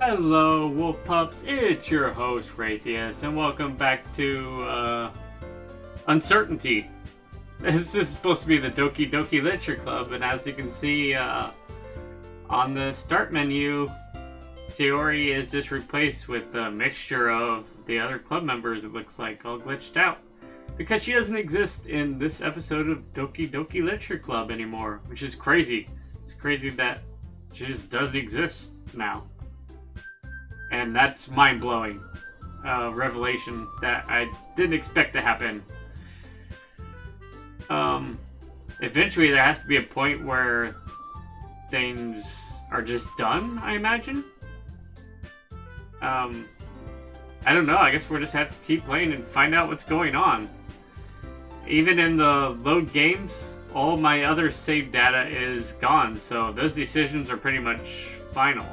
Hello, Wolf Pups. It's your host, Raytheus, and welcome back to Uncertainty. This is supposed to be the Doki Doki Literature Club, and as you can see on the start menu, Sayori is just replaced with a mixture of the other club members. It looks like all glitched out because she doesn't exist in this episode of Doki Doki Literature Club anymore, which is crazy. It's crazy that she just doesn't exist now. And that's mind-blowing revelation that I didn't expect to happen. Eventually there has to be a point where things are just done, I imagine. I don't know, I guess we'll just have to keep playing and find out what's going on. Even in the load games, all my other save data is gone, so those decisions are pretty much final.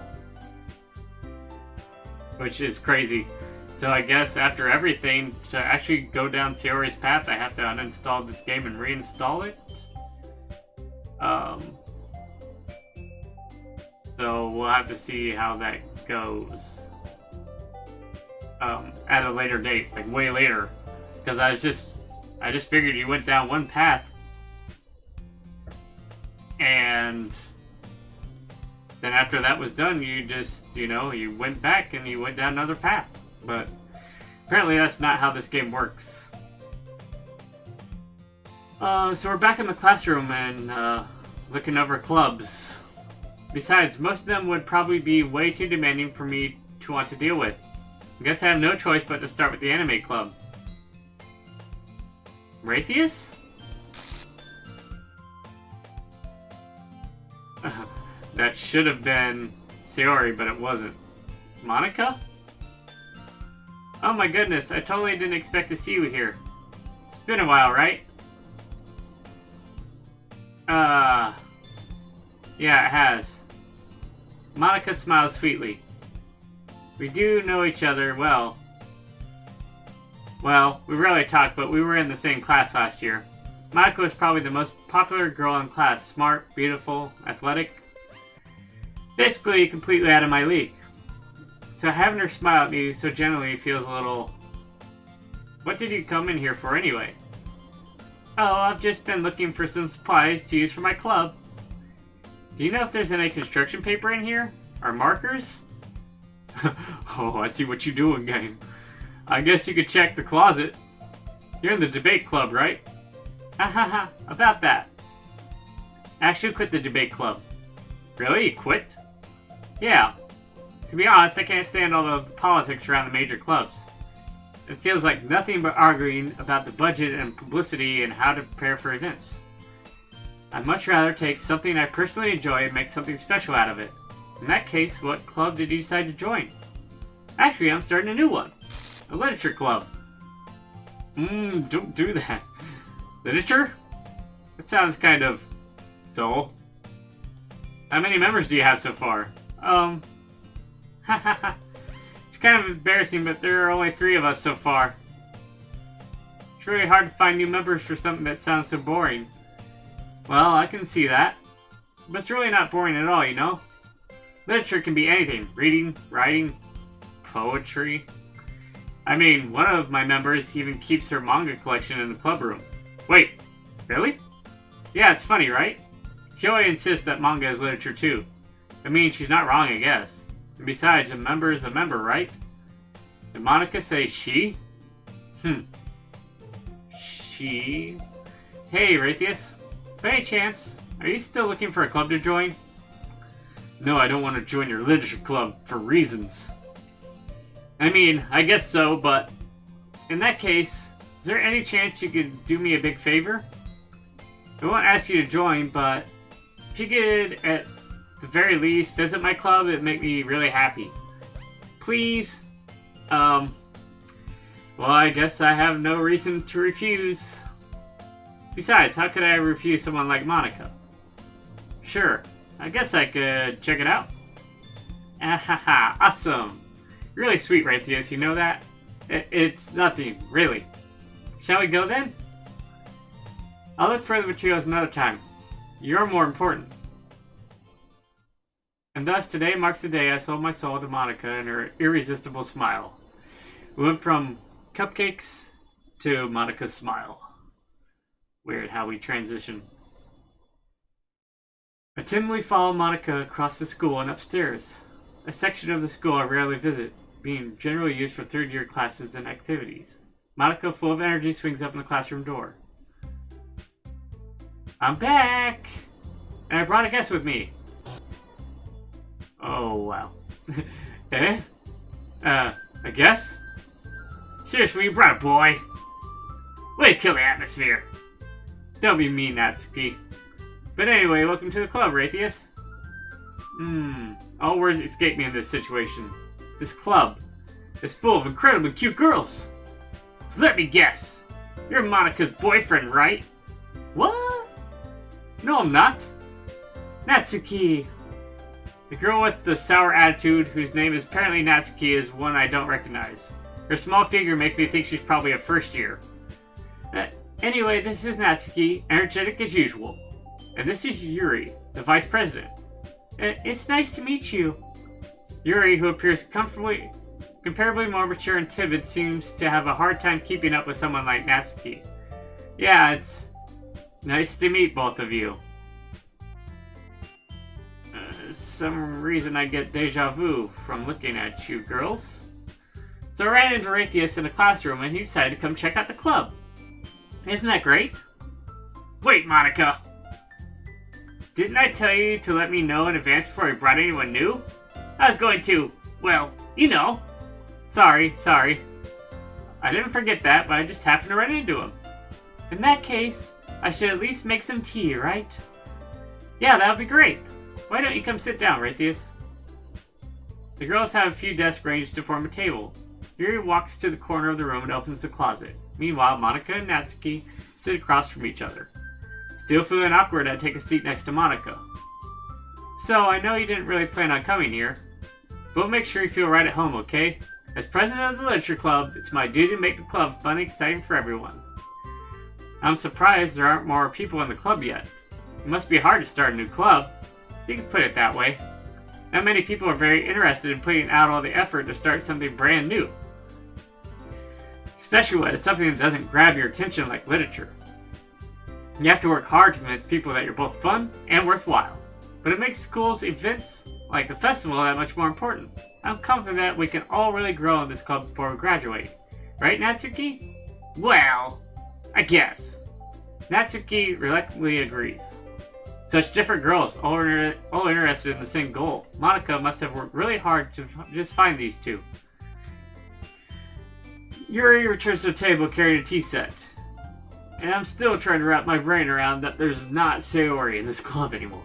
Which is crazy. So I guess after everything, to actually go down Sayori's path, I have to uninstall this game and reinstall it. So we'll have to see how that goes. At a later date, like way later. Because I just figured you went down one path. And then after that was done, you just, you went back and you went down another path. But apparently that's not how this game works. So we're back in the classroom and looking over clubs. Besides, most of them would probably be way too demanding for me to want to deal with. I guess I have no choice but to start with the anime club. Raytheus? That should have been Sayori, but it wasn't. Monica? Oh my goodness, I totally didn't expect to see you here. It's been a while, right? Yeah, it has. Monica smiles sweetly. We do know each other well. Well, we rarely talk, but we were in the same class last year. Monica was probably the most popular girl in class. Smart, beautiful, athletic. Basically, completely out of my league. So having her smile at me so gently feels a little... What did you come in here for anyway? Oh, I've just been looking for some supplies to use for my club. Do you know if there's any construction paper in here? Or markers? Oh, I see what you're doing, game. I guess you could check the closet. You're in the debate club, right? Hahaha, about that. I actually quit the debate club. Really? You quit? Yeah. To be honest, I can't stand all the politics around the major clubs. It feels like nothing but arguing about the budget and publicity and how to prepare for events. I'd much rather take something I personally enjoy and make something special out of it. In that case, what club did you decide to join? Actually, I'm starting a new one. A literature club. Don't do that. Literature? That sounds kind of dull. How many members do you have so far? It's kind of embarrassing, but there are only 3 of us so far. It's really hard to find new members for something that sounds so boring. Well, I can see that. But it's really not boring at all, you know? Literature can be anything. Reading, writing, poetry. I mean, one of my members even keeps her manga collection in the club room. Wait, really? Yeah, it's funny, right? She always insists that manga is literature too. I mean, she's not wrong, I guess. And besides, a member is a member, right? Did Monica say she? She? Hey, Raytheus. By any chance, are you still looking for a club to join? No, I don't want to join your literature club for reasons. I mean, I guess so, but in that case, is there any chance you could do me a big favor? I won't ask you to join, but if you could, at the very least, visit my club, it'd make me really happy. Please? Well, I guess I have no reason to refuse. Besides, how could I refuse someone like Monica? Sure, I guess I could check it out. Ahaha, awesome. Really sweet, Raytheus, you know that? It's nothing, really. Shall we go then? I'll look for the materials another time. You're more important. And thus, today marks the day I sold my soul to Monica and her irresistible smile. We went from cupcakes to Monica's smile. Weird how we transition. I timidly follow Monica across the school and upstairs, a section of the school I rarely visit, being generally used for third-year classes and activities. Monica, full of energy, swings open the classroom door. I'm back! And I brought a guest with me. Oh, wow. Eh? A guest? Seriously, you brought a boy? Way to kill the atmosphere. Don't be mean, Natsuki. But anyway, welcome to the club, Raytheus. All words escape me in this situation. This club is full of incredibly cute girls. So let me guess. You're Monica's boyfriend, right? What? No, I'm not. Natsuki. The girl with the sour attitude, whose name is apparently Natsuki, is one I don't recognize. Her small figure makes me think she's probably a first year. Anyway, this is Natsuki, energetic as usual. And this is Yuri, the vice president. It's nice to meet you. Yuri, who appears comparably more mature and timid, seems to have a hard time keeping up with someone like Natsuki. Yeah, it's nice to meet both of you. Some reason I get deja vu from looking at you girls. So I ran into Raytheus in a classroom and he decided to come check out the club. Isn't that great? Wait, Monica! Didn't I tell you to let me know in advance before I brought anyone new? I was going to, well, you know. Sorry. I didn't forget that, but I just happened to run into him. In that case, I should at least make some tea, right? Yeah, that would be great. Why don't you come sit down, Raytheus? The girls have a few desks ranged to form a table. Yuri walks to the corner of the room and opens the closet. Meanwhile, Monica and Natsuki sit across from each other. Still feeling awkward, I take a seat next to Monica. So, I know you didn't really plan on coming here, but we'll make sure you feel right at home, okay? As president of the literature club, it's my duty to make the club fun and exciting for everyone. I'm surprised there aren't more people in the club yet. It must be hard to start a new club. You can put it that way. Not many people are very interested in putting out all the effort to start something brand new. Especially when it's something that doesn't grab your attention like literature. You have to work hard to convince people that you're both fun and worthwhile. But it makes schools' events like the festival that much more important. I'm confident that we can all really grow in this club before we graduate. Right, Natsuki? Well, I guess. Natsuki reluctantly agrees. Such different girls, all interested in the same goal. Monica must have worked really hard to just find these two. Yuri returns to the table carrying a tea set. And I'm still trying to wrap my brain around that there's not Sayori in this club anymore.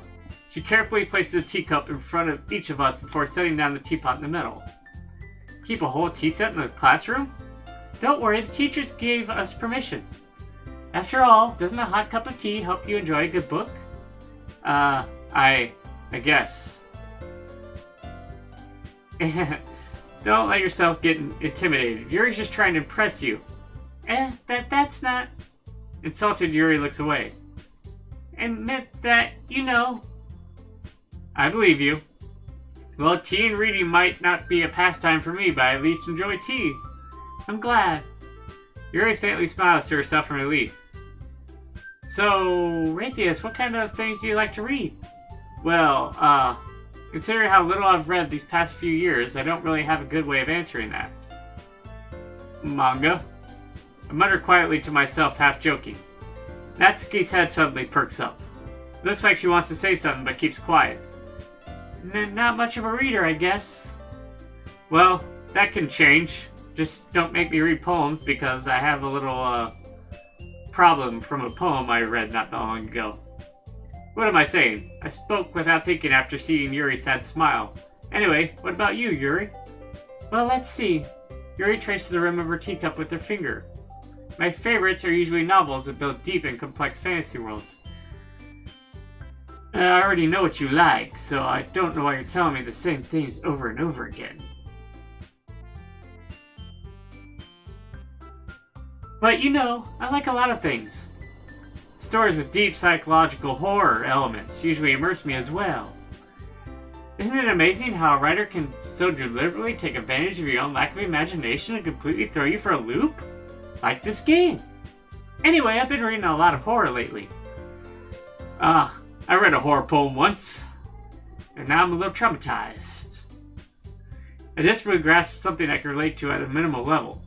She carefully places a teacup in front of each of us before setting down the teapot in the middle. Keep a whole tea set in the classroom? Don't worry, the teachers gave us permission. After all, doesn't a hot cup of tea help you enjoy a good book? I guess. Don't let yourself get intimidated. Yuri's just trying to impress you. That's not... Insulted, Yuri looks away. And that, you know... I believe you. Well, tea and reading might not be a pastime for me, but I at least enjoy tea. I'm glad. Yuri faintly smiles to herself in relief. So, Raytheus, what kind of things do you like to read? Well, considering how little I've read these past few years, I don't really have a good way of answering that. Manga? I mutter quietly to myself, half joking. Natsuki's head suddenly perks up. It looks like she wants to say something, but keeps quiet. Not much of a reader, I guess. Well, that can change. Just don't make me read poems, because I have a little, problem from a poem I read not that long ago. What am I saying? I spoke without thinking after seeing Yuri's sad smile. Anyway, what about you, Yuri? Well, let's see. Yuri traces the rim of her teacup with her finger. My favorites are usually novels that build deep and complex fantasy worlds. I already know what you like, so I don't know why you're telling me the same things over and over again. But you know, I like a lot of things. Stories with deep psychological horror elements usually immerse me as well. Isn't it amazing how a writer can so deliberately take advantage of your own lack of imagination and completely throw you for a loop? Like this game. Anyway, I've been reading a lot of horror lately. I read a horror poem once, and now I'm a little traumatized. I desperately grasped something I can relate to at a minimal level.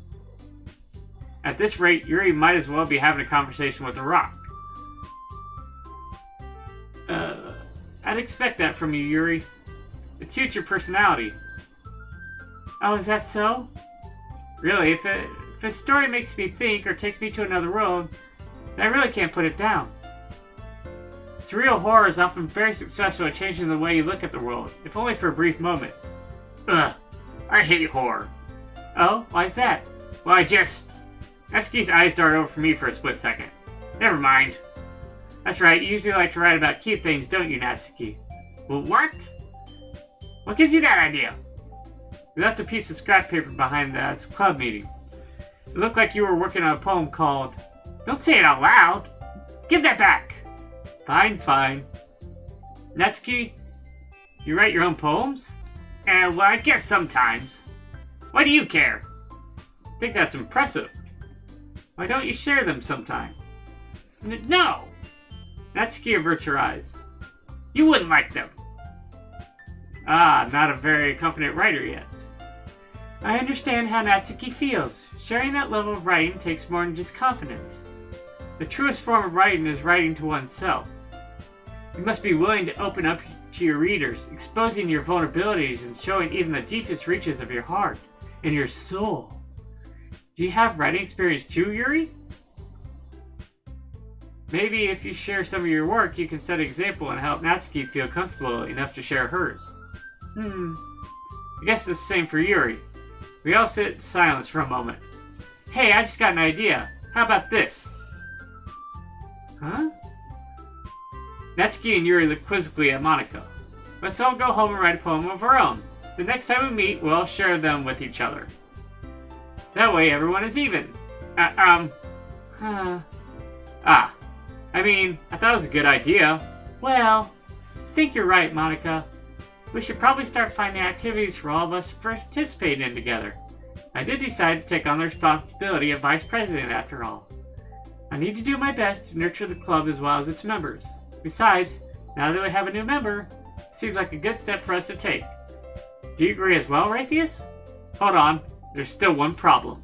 At this rate, Yuri might as well be having a conversation with a rock. I'd expect that from you, Yuri. It suits your personality. Oh, is that so? Really, if a story makes me think or takes me to another world, then I really can't put it down. Surreal horror is often very successful at changing the way you look at the world, if only for a brief moment. Ugh, I hate horror. Oh, why is that? Well, Natsuki's eyes dart over for me for a split second. Never mind. That's right, you usually like to write about cute things, don't you, Natsuki? Well, what? What gives you that idea? We left a piece of scrap paper behind the club meeting. It looked like you were working on a poem called... Don't say it out loud! Give that back! Fine, fine. Natsuki, you write your own poems? Well, I guess sometimes. Why do you care? I think that's impressive. Why don't you share them sometime? No! Natsuki averts her eyes. You wouldn't like them. Ah, not a very confident writer yet. I understand how Natsuki feels. Sharing that level of writing takes more than just confidence. The truest form of writing is writing to oneself. You must be willing to open up to your readers, exposing your vulnerabilities and showing even the deepest reaches of your heart and your soul. Do you have writing experience too, Yuri? Maybe if you share some of your work, you can set an example and help Natsuki feel comfortable enough to share hers. I guess it's the same for Yuri. We all sit in silence for a moment. Hey, I just got an idea. How about this? Huh? Natsuki and Yuri look quizzically at Monika. Let's all go home and write a poem of our own. The next time we meet, we'll all share them with each other. That way everyone is even. I thought it was a good idea. Well, I think you're right, Monika. We should probably start finding activities for all of us to participate in together. I did decide to take on the responsibility of vice president after all. I need to do my best to nurture the club as well as its members. Besides, now that we have a new member, it seems like a good step for us to take. Do you agree as well, Raytheus? Hold on, there's still one problem.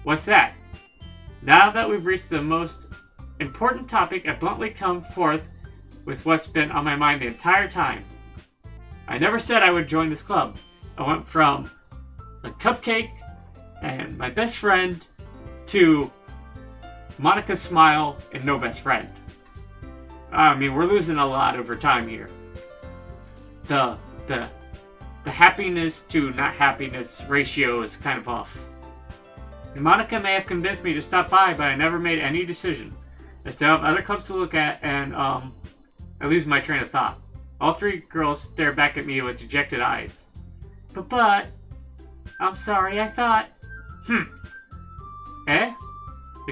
What's that? Now that we've reached the most important topic, I bluntly come forth with what's been on my mind the entire time. I never said I would join this club. I went from a cupcake and my best friend to Monika's smile and no best friend. We're losing a lot over time here. The happiness to not happiness ratio is kind of off. And Monika may have convinced me to stop by, but I never made any decision. I still have other clubs to look at, and I lose my train of thought. All three girls stare back at me with dejected eyes. But, I'm sorry, I thought... The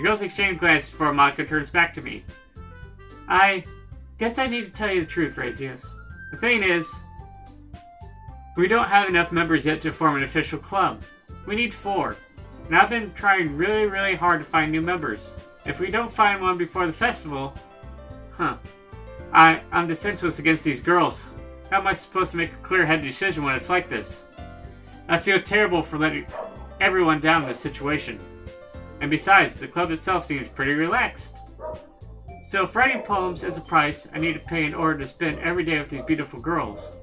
girls exchange glances before Monika turns back to me. I guess I need to tell you the truth, Raytheus. The thing is, we don't have enough members yet to form an official club. We need 4. And I've been trying really, really hard to find new members. If we don't find one before the festival... I'm defenseless against these girls. How am I supposed to make a clear-headed decision when it's like this? I feel terrible for letting everyone down in this situation. And besides, the club itself seems pretty relaxed. So if writing poems is a price I need to pay in order to spend every day with these beautiful girls.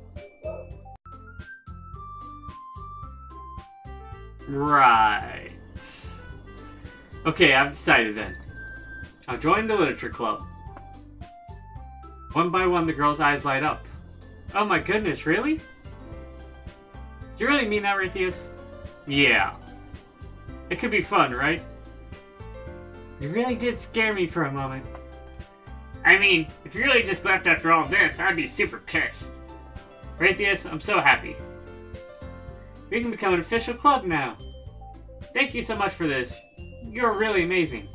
Right. Okay, I've decided then. I'll join the literature club. One by one, the girl's eyes light up. Oh my goodness, really? Do you really mean that, Raytheus? Yeah. It could be fun, right? You really did scare me for a moment. I mean, if you really just left after all this, I'd be super pissed. Raytheus, I'm so happy. We can become an official club now. Thank you so much for this. You're really amazing.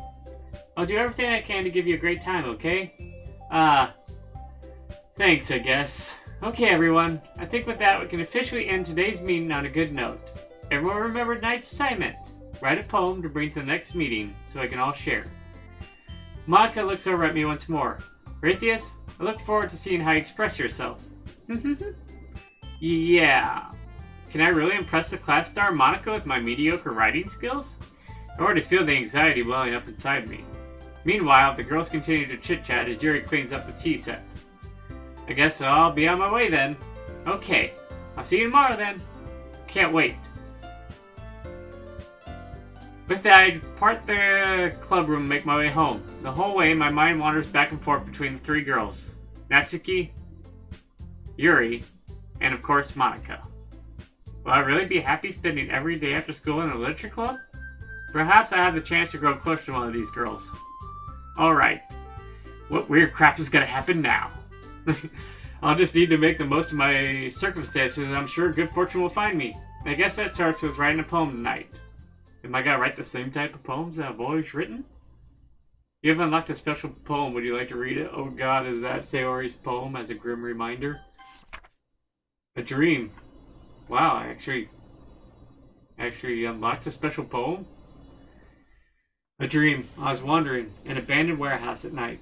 I'll do everything I can to give you a great time, okay? Thanks, I guess. Okay, everyone. I think with that, we can officially end today's meeting on a good note. Everyone remember tonight's assignment. Write a poem to bring to the next meeting so I can all share. Monica looks over at me once more. Raytheus, I look forward to seeing how you express yourself. Yeah. Can I really impress the class star Monica with my mediocre writing skills? I already feel the anxiety welling up inside me. Meanwhile, the girls continue to chit-chat as Yuri cleans up the tea set. I guess I'll be on my way then. Okay, I'll see you tomorrow then. Can't wait. With that, I depart the club room and make my way home. The whole way, my mind wanders back and forth between the three girls. Natsuki, Yuri, and of course, Monica. Will I really be happy spending every day after school in a literature club? Perhaps I have the chance to grow close to one of these girls. Alright, what weird crap is gonna happen now? I'll just need to make the most of my circumstances, and I'm sure good fortune will find me. I guess that starts with writing a poem tonight. Am I gonna write the same type of poems that I've always written? You have unlocked a special poem. Would you like to read it? Oh god, is that Sayori's poem as a grim reminder? A dream. Wow, I actually unlocked a special poem? A dream. I was wandering in an abandoned warehouse at night.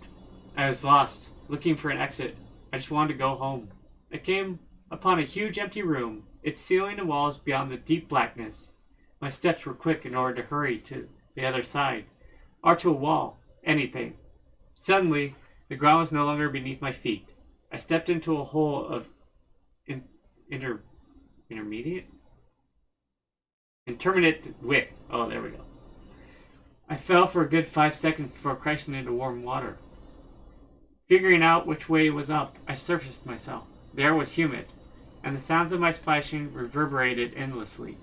I was lost, looking for an exit. I just wanted to go home. I came upon a huge empty room, its ceiling and walls beyond the deep blackness. My steps were quick in order to hurry to the other side, or to a wall, anything. Suddenly, the ground was no longer beneath my feet. I stepped into a hole of intermediate width. Oh, there we go. I fell for a good 5 seconds before crashing into warm water. Figuring out which way was up, I surfaced myself. The air was humid, and the sounds of my splashing reverberated endlessly.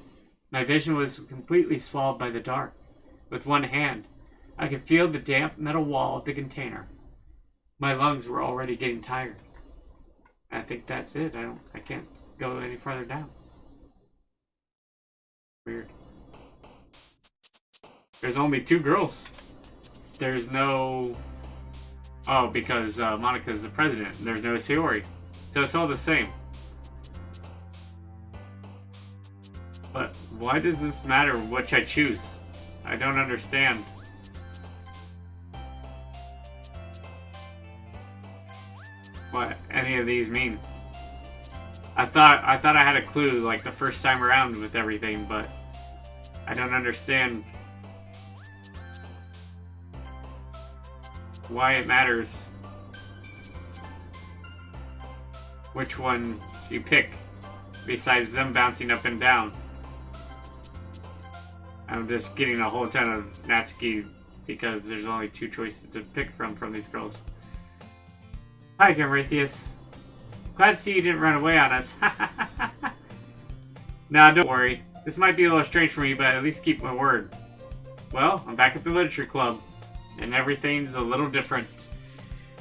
My vision was completely swallowed by the dark. With one hand, I could feel the damp metal wall of the container. My lungs were already getting tired. I think that's it. I can't go any further down. Weird. There's only 2 girls. There's no... Oh, because Monica's the president, and there's no Sayori. So it's all the same. But why does this matter which I choose? I don't understand. What any of these mean. I thought I had a clue like the first time around with everything, but I don't understand why it matters which one you pick besides them bouncing up and down. I'm just getting a whole ton of Natsuki because there's only 2 choices to pick from these girls. Hi again, Raytheus. Glad to see you didn't run away on us. Nah, don't worry. This might be a little strange for me, but at least keep my word. Well, I'm back at the literature club, and everything's a little different.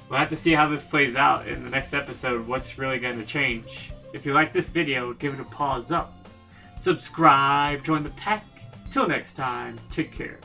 We'll have to see how this plays out in the next episode, what's really going to change. If you like this video, give it a paws up. Subscribe, join the pack. Till next time, take care.